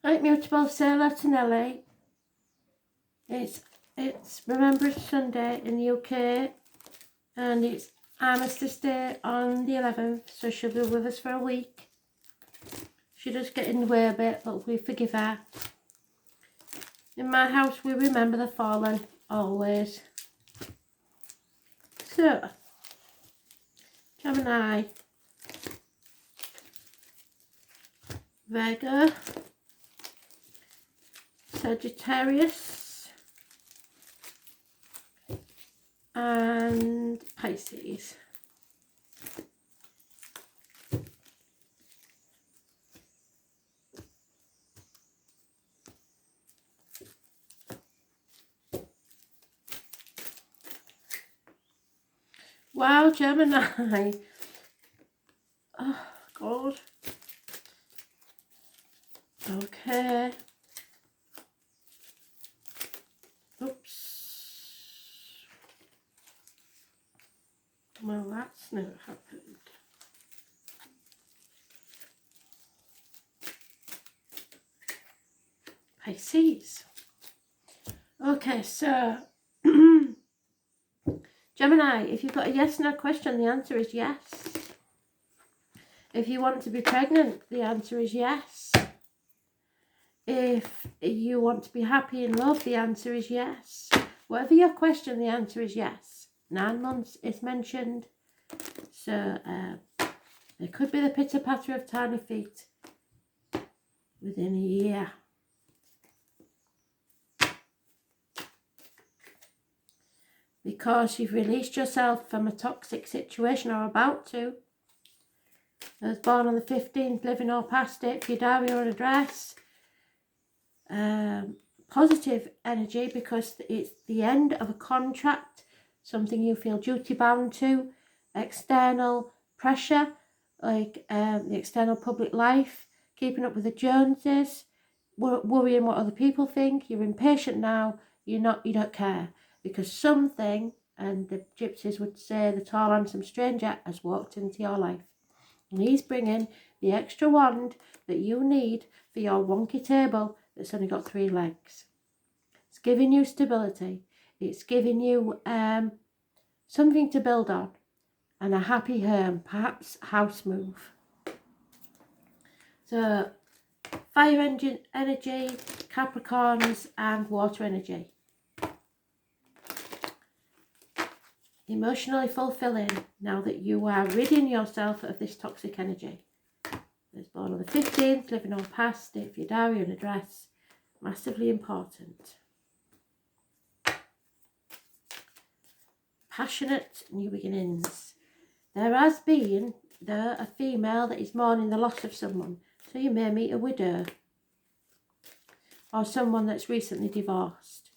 Like Mutable, say hello to Nelly. It's Remembrance Sunday in the UK, and it's Armistice Day on the 11th, so she'll be with us for a week. She does get in the way a bit, but we forgive her. In my house, we remember the fallen, always. So, Gemini, Virgo, Sagittarius, and Pisces. Wow, Gemini. Oh, God. Okay. Oops. Well, that's never happened. Pisces. Okay, so Gemini, if you've got a yes no question, the answer is yes. If you want to be pregnant, the answer is yes. If you want to be happy in love, the answer is yes. Whatever your question, the answer is yes. 9 months is mentioned. So there could be the pitter-patter of tiny feet within a year. Because you've released yourself from a toxic situation or about to. Those born on the 15th, living or past it, for your diary or address. Positive energy because it's the end of a contract, something you feel duty bound to. External pressure, like the external public life, keeping up with the Joneses, worrying what other people think. You're impatient now. You don't care because something, and the gypsies would say the tall handsome stranger has walked into your life, and he's bringing the extra wand that you need for your wonky table that's only got 3 legs. It's giving you stability. It's giving you something to build on, and a happy home, perhaps house move. So fire engine energy, Capricorns, and water energy. Emotionally fulfilling now that you are ridding yourself of this toxic energy. There's born on the 15th, living on past, date for your diary and address. Massively important. Passionate new beginnings. There has been a female that is mourning the loss of someone. So you may meet a widow. Or someone that's recently divorced.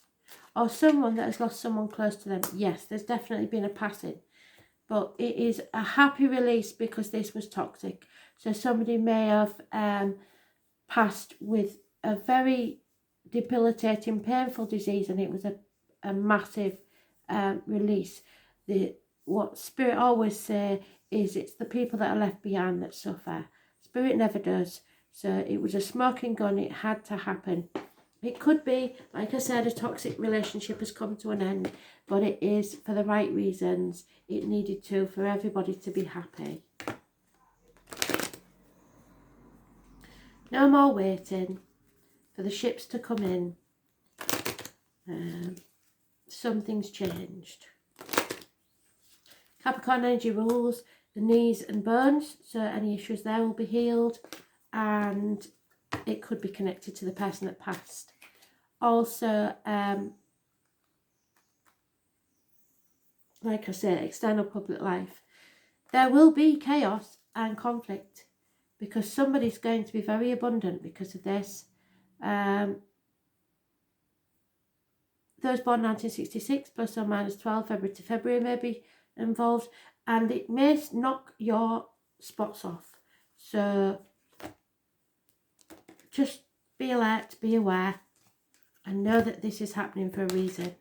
Or someone that has lost someone close to them. Yes, there's definitely been a passing. But it is a happy release because this was toxic. So somebody may have passed with a very debilitating, painful disease, and it was a massive release. What Spirit always say is it's the people that are left behind that suffer. Spirit never does. So it was a smoking gun. It had to happen. It could be, like I said, a toxic relationship has come to an end, but it is for the right reasons. It needed to, for everybody to be happy. No more waiting for the ships to come in. Something's changed. Capricorn energy rules the knees and bones, so any issues there will be healed, and it could be connected to the person that passed. Also, like I said, external public life. There will be chaos and conflict because somebody's going to be very abundant because of this. Those born 1966 plus or minus 12 February to February may be involved, and it may knock your spots off. So just be alert, be aware, and know that this is happening for a reason.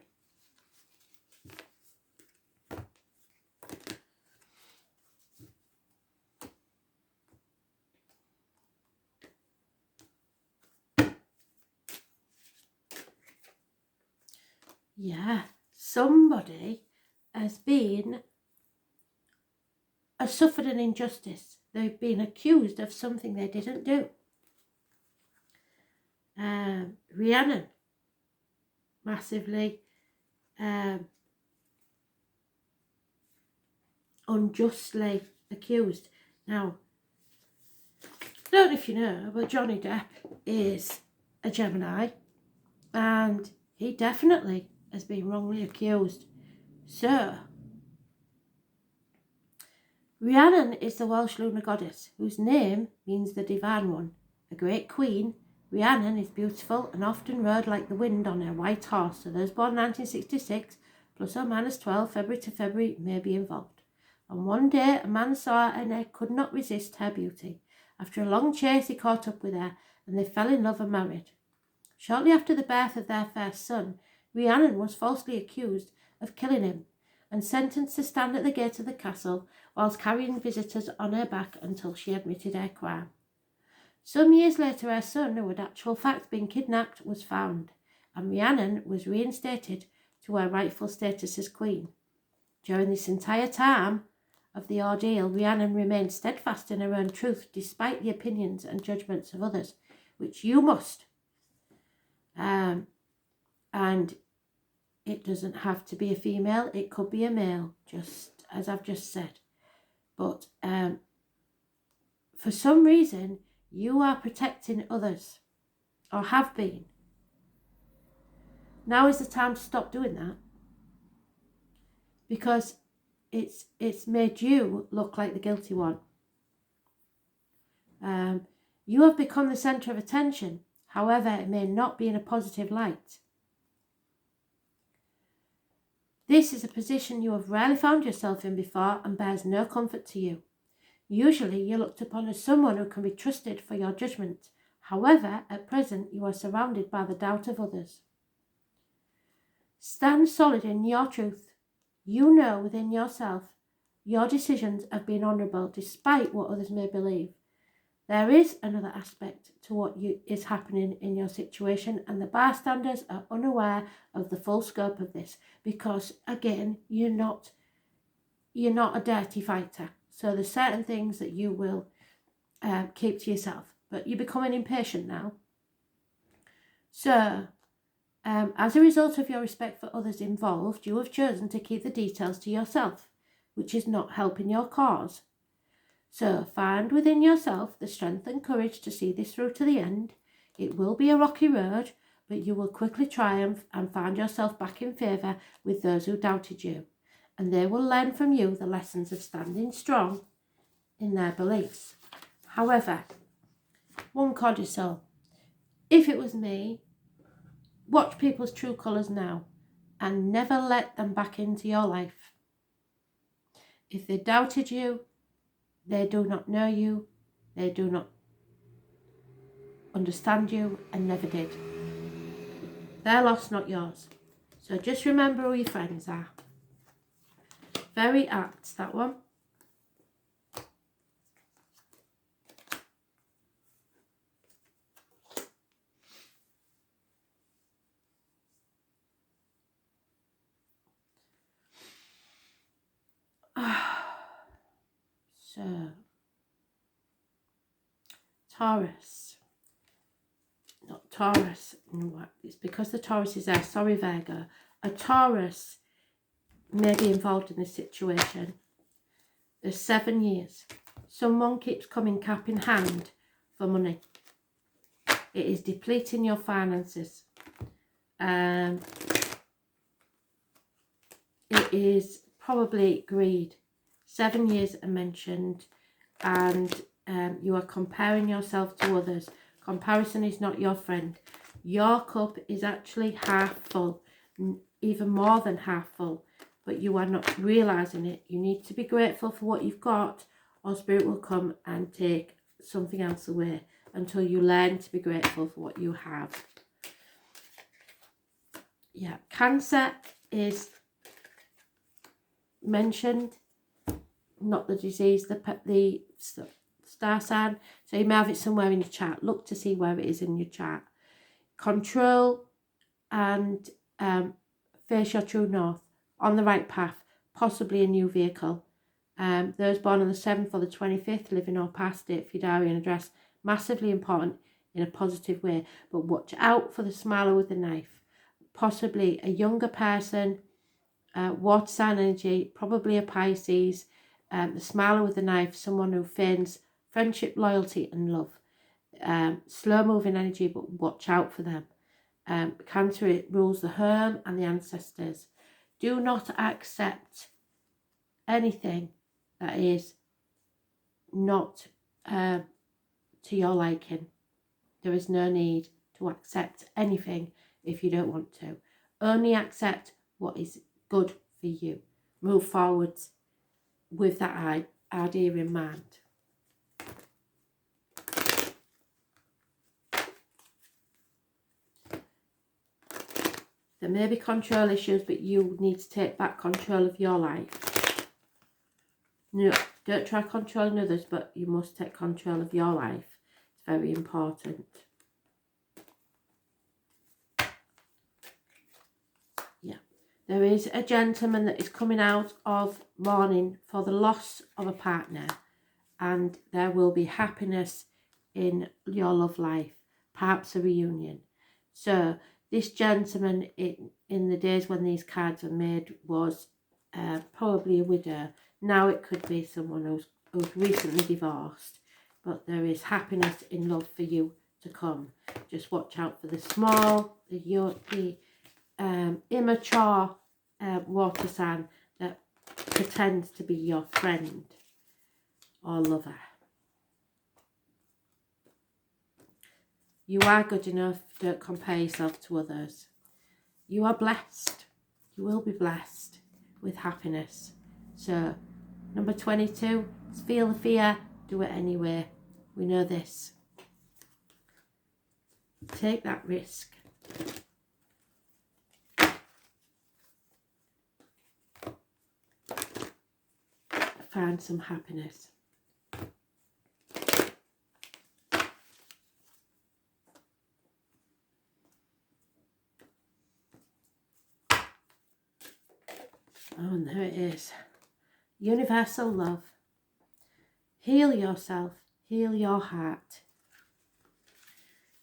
Yeah, somebody has suffered an injustice. They've been accused of something they didn't do. Rhiannon, massively unjustly accused. Now, I don't know if you know, but Johnny Depp is a Gemini, and he definitely has been wrongly accused. So, Rhiannon is the Welsh lunar goddess, whose name means the divine one. A great queen, Rhiannon is beautiful and often rode like the wind on her white horse, so those born 1966, plus or minus 12, February to February, may be involved. On one day, a man saw her and could not resist her beauty. After a long chase, he caught up with her, and they fell in love and married. Shortly after the birth of their first son, Rhiannon was falsely accused of killing him and sentenced to stand at the gate of the castle whilst carrying visitors on her back until she admitted her crime. Some years later, her son, who had actual fact been kidnapped, was found, and Rhiannon was reinstated to her rightful status as queen. During this entire time of the ordeal, Rhiannon remained steadfast in her own truth despite the opinions and judgments of others, which you must. And it doesn't have to be a female, it could be a male, just as I've just said. But for some reason, you are protecting others, or have been. Now is the time to stop doing that, because it's made you look like the guilty one. You have become the centre of attention, however, it may not be in a positive light. This is a position you have rarely found yourself in before and bears no comfort to you. Usually you're looked upon as someone who can be trusted for your judgment. However, at present you are surrounded by the doubt of others. Stand solid in your truth. You know within yourself your decisions have been honourable despite what others may believe. There is another aspect to what is happening in your situation, and the bystanders are unaware of the full scope of this because, again, you're not a dirty fighter. So there's certain things that you will keep to yourself, but you're becoming impatient now. So, as a result of your respect for others involved, you have chosen to keep the details to yourself, which is not helping your cause. So find within yourself the strength and courage to see this through to the end. It will be a rocky road, but you will quickly triumph and find yourself back in favour with those who doubted you, and they will learn from you the lessons of standing strong in their beliefs. However, one codicil: if it was me, watch people's true colours now and never let them back into your life. If they doubted you, they do not know you, they do not understand you, and never did. Their loss, not yours. So just remember who your friends are. Very apt, that one. So, Taurus. Not Taurus. It's because the Taurus is there. Sorry, Virgo. A Taurus may be involved in this situation. There's 7 years. Someone keeps coming cap in hand for money. It is depleting your finances. It is probably greed. 7 years are mentioned, and you are comparing yourself to others. Comparison is not your friend. Your cup is actually half full, even more than half full, but you are not realising it. You need to be grateful for what you've got, or Spirit will come and take something else away until you learn to be grateful for what you have. Yeah, Cancer is mentioned, not the disease, the star sign. So you may have it somewhere in your chart. Look to see where it is in your chart. Control and face your true north, on the right path, possibly a new vehicle. Those born on the 7th or the 25th, living or past, date for your diary and address, massively important in a positive way. But watch out for the smiler with the knife. Possibly a younger person, water sign energy, probably a Pisces. The smiler with the knife, someone who feigns friendship, loyalty and love. Slow moving energy, but watch out for them. Cancer, it rules the home and the ancestors. Do not accept anything that is not to your liking. There is no need to accept anything if you don't want to. Only accept what is good for you. Move forwards with that idea in mind. There may be control issues, but you need to take back control of your life. No, don't try controlling others, but you must take control of your life. It's very important. Yeah. There is a gentleman that is coming out of mourning for the loss of a partner. And there will be happiness in your love life. Perhaps a reunion. So this gentleman, in the days when these cards were made, was probably a widow. Now it could be someone who's recently divorced. But there is happiness in love for you to come. Just watch out for the small, the immature water sign that pretends to be your friend or lover. You are good enough. Don't compare yourself to others. You are blessed. You will be blessed with happiness. So, number 22 is feel the fear, do it anyway. We know this. Take that risk. Find some happiness. Oh, and there it is. Universal love. Heal yourself. Heal your heart.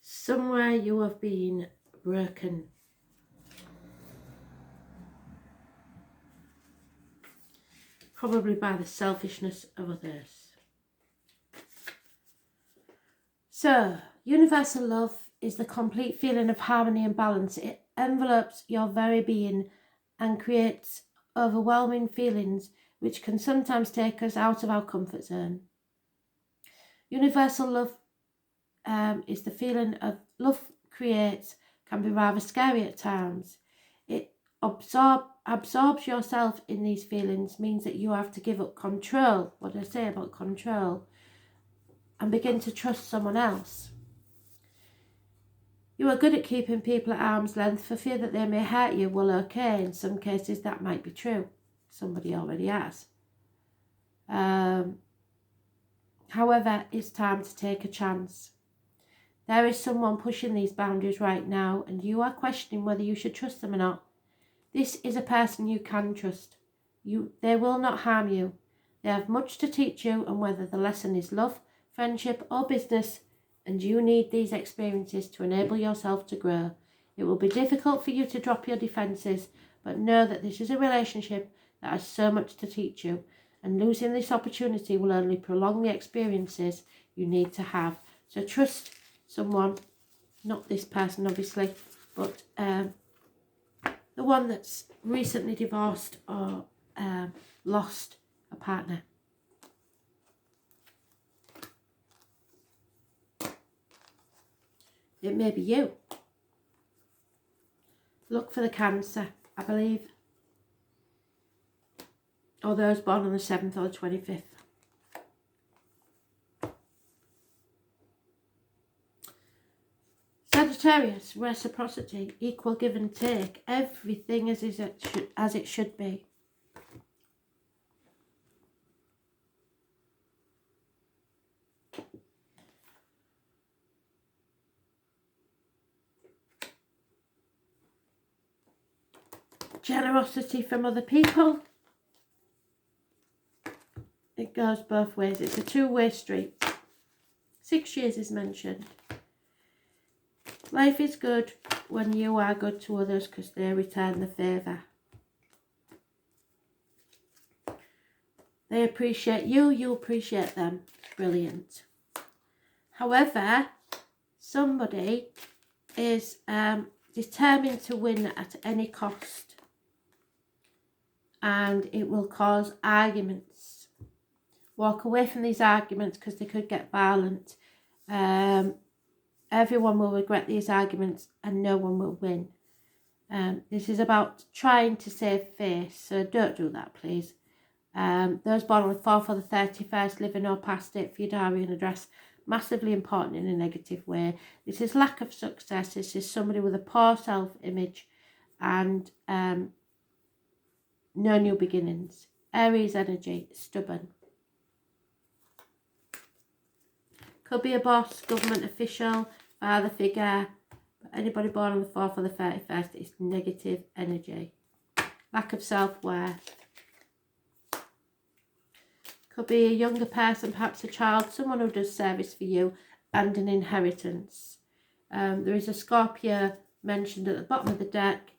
Somewhere you have been broken. Probably by the selfishness of others. So, universal love is the complete feeling of harmony and balance. It envelopes your very being and creates overwhelming feelings which can sometimes take us out of our comfort zone. Universal love is the feeling of love creates, can be rather scary at times. It absorbs yourself in these feelings, means that you have to give up control. What did I say about control? And begin to trust someone else. You are good at keeping people at arm's length for fear that they may hurt you. Well, okay, in some cases that might be true. Somebody already has. However, it's time to take a chance. There is someone pushing these boundaries right now, and you are questioning whether you should trust them or not. This is a person you can trust. They will not harm you. They have much to teach you, and whether the lesson is love, friendship or business, and you need these experiences to enable yourself to grow. It will be difficult for you to drop your defences, but know that this is a relationship that has so much to teach you, and losing this opportunity will only prolong the experiences you need to have. So trust someone, not this person obviously, but the one that's recently divorced or lost a partner. It may be you. Look for the Cancer, I believe. Or those born on the 7th or the 25th. Sagittarius, reciprocity, equal give and take. Everything as it should be. generosity from other people. It goes both ways. It's a two-way street. 6 years is mentioned. Life is good when you are good to others because they return the favour. They appreciate you, you appreciate them. Brilliant. However, somebody is determined to win at any cost, and it will cause arguments. Walk away from these arguments because they could get violent. Everyone will regret these arguments and no one will win. This is about trying to save face, so don't do that, please. Those born on the 4th or the 31st, living or past it for your diary and address, massively important in a negative way. This is lack of success. This is somebody with a poor self-image and no new beginnings. Aries energy, stubborn. Could be a boss, government official, father figure. But anybody born on the 4th or the 31st is negative energy. Lack of self-worth. Could be a younger person, perhaps a child, someone who does service for you, and an inheritance. There is a Scorpio mentioned at the bottom of the deck.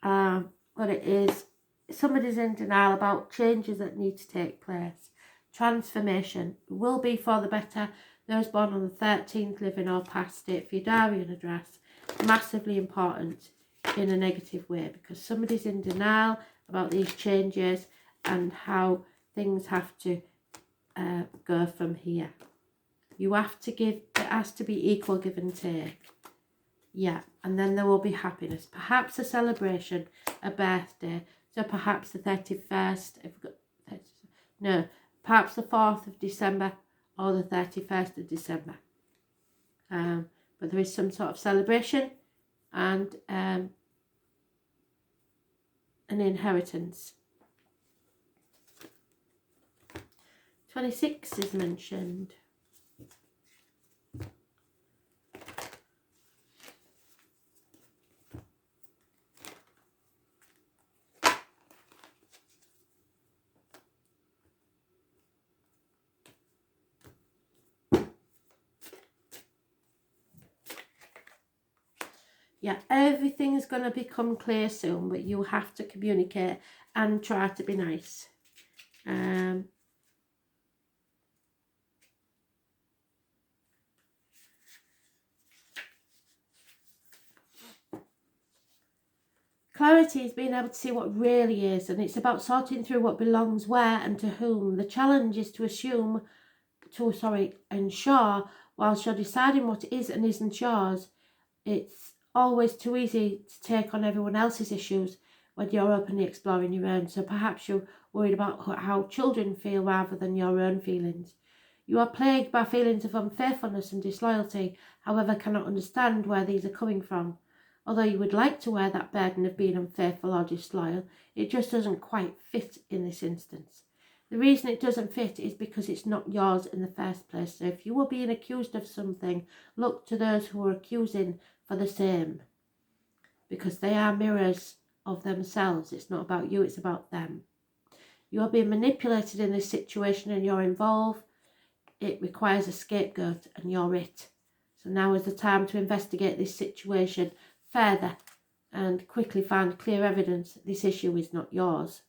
What it is, somebody's in denial about changes that need to take place. Transformation will be for the better. Those born on the 13th, living or past it, for your diary and address, massively important in a negative way because somebody's in denial about these changes and how things have to go from here. You have to give, it has to be equal give and take. Yeah, and then there will be happiness. Perhaps a celebration, a birthday. So perhaps the 31st, no, perhaps the 4th of December or the 31st of December. But there is some sort of celebration and an inheritance. 26 is mentioned. Yeah, everything is going to become clear soon, but you have to communicate and try to be nice. Clarity is being able to see what really is, and it's about sorting through what belongs where and to whom. The challenge is to ensure, whilst you're deciding what is and isn't yours, it's always too easy to take on everyone else's issues when you're openly exploring your own. So perhaps you're worried about how children feel rather than your own feelings. You are plagued by feelings of unfaithfulness and disloyalty, however cannot understand where these are coming from. Although you would like to wear that burden of being unfaithful or disloyal, it just doesn't quite fit in this instance. The reason it doesn't fit is because it's not yours in the first place. So if you were being accused of something, look to those who are accusing for the same. Because they are mirrors of themselves. It's not about you, it's about them. You are being manipulated in this situation and you're involved. It requires a scapegoat and you're it. So now is the time to investigate this situation further and quickly find clear evidence that this issue is not yours.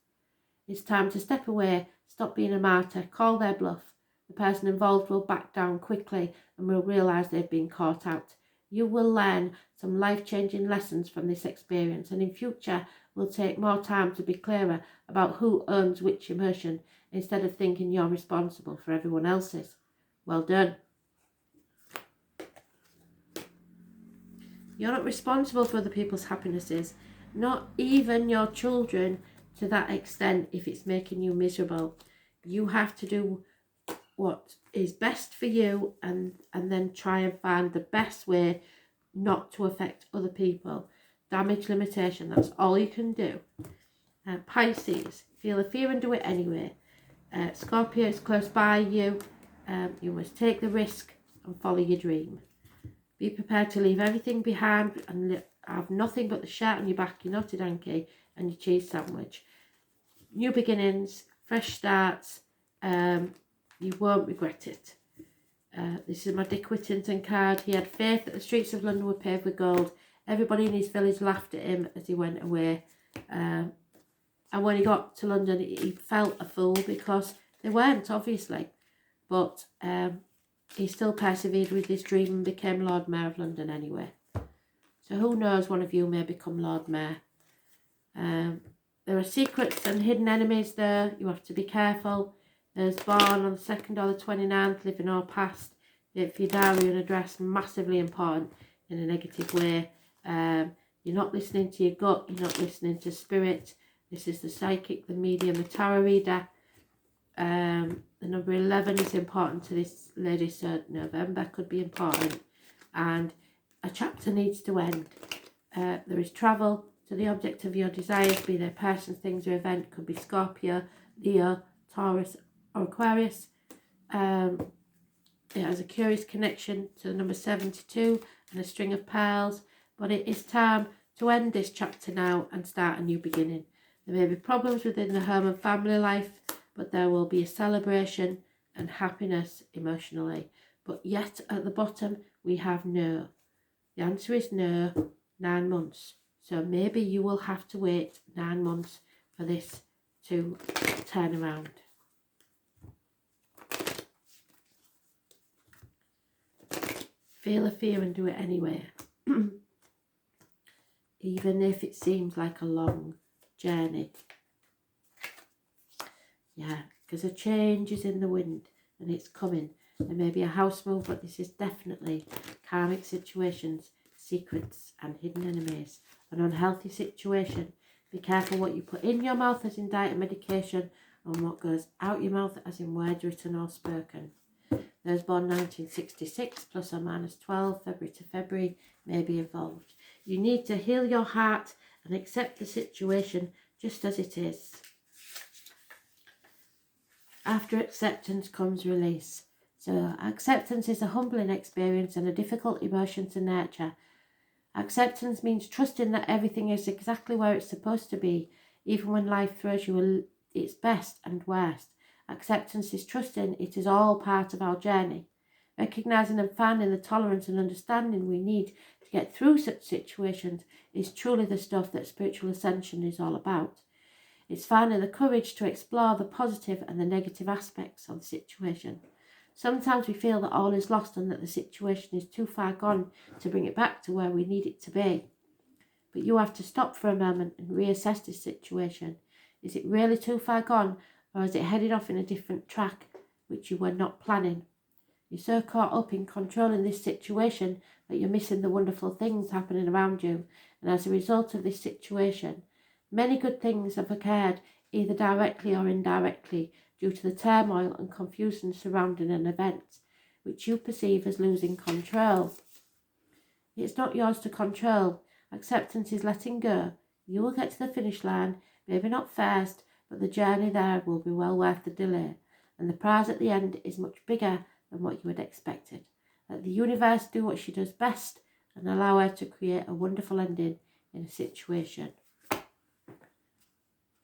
It's time to step away, stop being a martyr, call their bluff. The person involved will back down quickly and will realise they've been caught out. You will learn some life-changing lessons from this experience, and in future will take more time to be clearer about who owns which emotion instead of thinking you're responsible for everyone else's. Well done. You're not responsible for other people's happinesses, not even your children to that extent if it's making you miserable. You have to do what is best for you and then try and find the best way not to affect other people. Damage limitation, that's all you can do. Pisces, feel the fear and do it anyway. Scorpio is close by you. You must take the risk and follow your dream. Be prepared to leave everything behind have nothing but the shirt on your back, your knotted hanky and your cheese sandwich. New beginnings, fresh starts, you won't regret it. This is my Dick Whittington card. He had faith that the streets of London were paved with gold. Everybody in his village laughed at him as he went away. And when he got to London, he felt a fool because they weren't, obviously. But he still persevered with his dream and became Lord Mayor of London anyway. So who knows, one of you may become Lord Mayor. There are secrets and hidden enemies there. You have to be careful. There's born on the 2nd or the 29th, living or past. If your diary and address, massively important in a negative way. You're not listening to your gut. You're not listening to spirit. This is the psychic, the medium, the tarot reader. The number 11 is important to this lady, so November could be important. And a chapter needs to end. There is travel to the object of your desires, be they person, things or event. Could be Scorpio, Leo, Taurus or Aquarius. It has a curious connection to the number 72 and a string of pearls. But it is time to end this chapter now and start a new beginning. There may be problems within the home and family life, but there will be a celebration and happiness emotionally. But yet at the bottom we have no. The answer is no, 9 months. So maybe you will have to wait 9 months for this to turn around. Feel the fear and do it anyway. Even if it seems like a long journey. Yeah, because a change is in the wind and it's coming. There may be a house move, but this is definitely karmic situations, secrets and hidden enemies. An unhealthy situation. Be careful what you put in your mouth as in diet and medication and what goes out your mouth as in words written or spoken. Those born 1966 plus or minus 12, February to February, may be involved. You need to heal your heart and accept the situation just as it is. After acceptance comes release. So acceptance is a humbling experience and a difficult emotion to nurture. Acceptance means trusting that everything is exactly where it's supposed to be, even when life throws you its best and worst. Acceptance is trusting it is all part of our journey. Recognising and finding the tolerance and understanding we need to get through such situations is truly the stuff that spiritual ascension is all about. It's finding the courage to explore the positive and the negative aspects of the situation. Sometimes we feel that all is lost and that the situation is too far gone to bring it back to where we need it to be. But you have to stop for a moment and reassess this situation. Is it really too far gone, or is it headed off in a different track which you were not planning? You're so caught up in controlling this situation that you're missing the wonderful things happening around you. And as a result of this situation, many good things have occurred, either directly or indirectly, due to the turmoil and confusion surrounding an event, which you perceive as losing control. It's not yours to control. Acceptance is letting go. You will get to the finish line, maybe not first, but the journey there will be well worth the delay, and the prize at the end is much bigger than what you had expected. Let the universe do what she does best and allow her to create a wonderful ending in a situation.